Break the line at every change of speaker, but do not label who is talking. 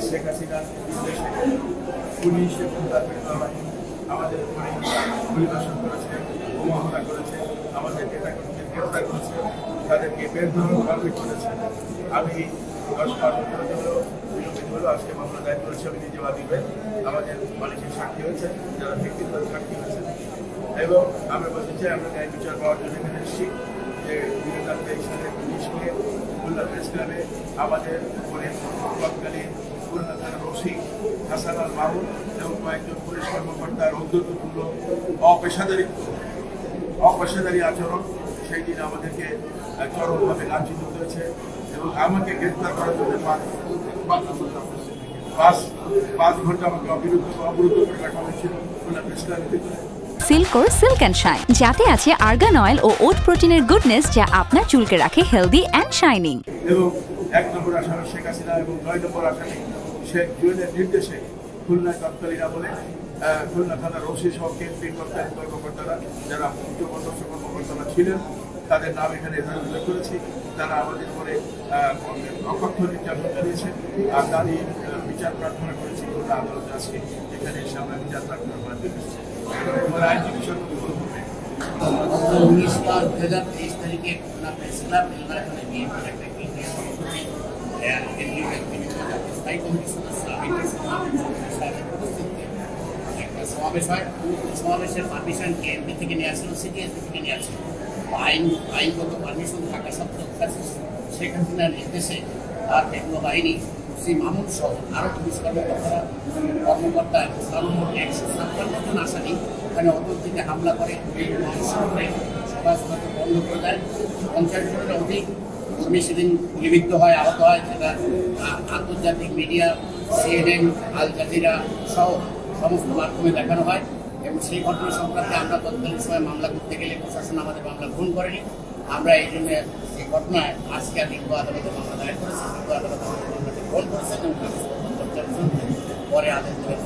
শেখ হাসিনার নির্দেশে পুলিশ এবং তার বাহিনী আমাদের উপরে পরিদর্শন করেছে, বোমা হামলা করেছে, আমাদের নেতাকর্মীদের গ্রেফতার করেছে, তাদেরকে বেদরকারী করেছে। আমি 10-15 দিন হলো আজকে মামলা দায়ের করেছি। আমি নিজে বাদীবেন আমাদের মানুষের সাক্ষী হয়েছে, যারা ব্যক্তিগত সাক্ষী হয়েছে, এবং আমরা বলতে চাই আমরা ন্যায় বিচার পাওয়ার জন্য এখানে এসেছি। যে 2023 সালের পুলিশকে খুলনা প্রেস ক্লাবে আমাদের উপরে তৎকালীন খুলনা থানার ওসি হাসান আল মাহমুদ এবং কয়েকজন পুলিশ কর্মকর্তার ঔদ্ধত্যপূর্ণ অপেশাদারী আচরণ সেই দিন আমাদেরকে চরমভাবে লাঞ্ছিত করেছে এবং আমাকে গ্রেফতার করার জন্য 5 ঘন্টা আমাকে অবরুদ্ধ করে রাখা হয়েছিল খুলনা প্রেস ক্লাবের ভিতরে।
সিল্কোর সিল্ক অ্যান্ড শাইন, যাতে আছে আর্গান অয়েল ও ওট প্রোটিনের গুডনেস, যা আপনার চুলকে রাখে হেলদি অ্যান্ড শাইনিং।
এবং 1 নম্বর আসামি শেখ হাসিনা এবং 9 নম্বর আসামি শেখ জুয়েলের নির্দেশে খুলনায় তৎকালীন আমলে খুলনা থানার ওসি সহ কেন্দ্রীয় কর্মকর্তারা যারা উচ্চপদস্থ কর্মকর্তারা ছিলেন তাদের নাম এখানে উল্লেখ করেছি। তারা আমাদের উপরে অকথ্য নির্যাতন চালিয়েছে, আর তারই বিচার প্রার্থনা করেছি খুলনা আদালত আজকে এখানে এসে আমরা বিচার প্রার্থনা করার জন্য আইনজীবী সরকার
19/2023 তারিখে খুলনা প্রেস ক্লাব নির্বাচনে বিএনপির একটা কেন্দ্রীয় সভাপতি কেন্দ্রীয় স্থায়ী কমিটির সদস্য একটা সমাবেশ হয়। সমাবেশের পারমিশন কেএমপি থেকে নেওয়া ছিল, সিটিএসপি থেকে নেওয়া ছিল। আইনগত পারমিশন থাকা সত্ত্বেও শেখ হাসিনার নির্দেশে তার কেন্দ্রীয় বাহিনী শ্রী মামুন সহ আরও পুলিশ কর্মকর্তা এবং সর্বমোট 156 জন আসামি ওখানে অতর্কিতে হামলা করে সভা বন্ধ করে দেয়। 50 জনের অধিক কর্মী সেদিন গুলিবিদ্ধ হয়, আহত হয়, যেটা আন্তর্জাতিক মিডিয়া CNN, আল জাজিরা সহ সমস্ত মাধ্যমে দেখানো হয়। এবং সেই ঘটনা সংক্রান্তে আমরা তৎকালীন সময় মামলা করতে গেলে প্রশাসন আমাদের মামলা গ্রহণ করেনি। আমরা এই জন্য এই ঘটনায় আজকে লিঙ্গ আদালতে মামলা দায়ের করেছি। লিঙ্গ আদালত আমাদের মামলাটি গ্রহণ করেছেন এবং পরে আদেশ দেবেন।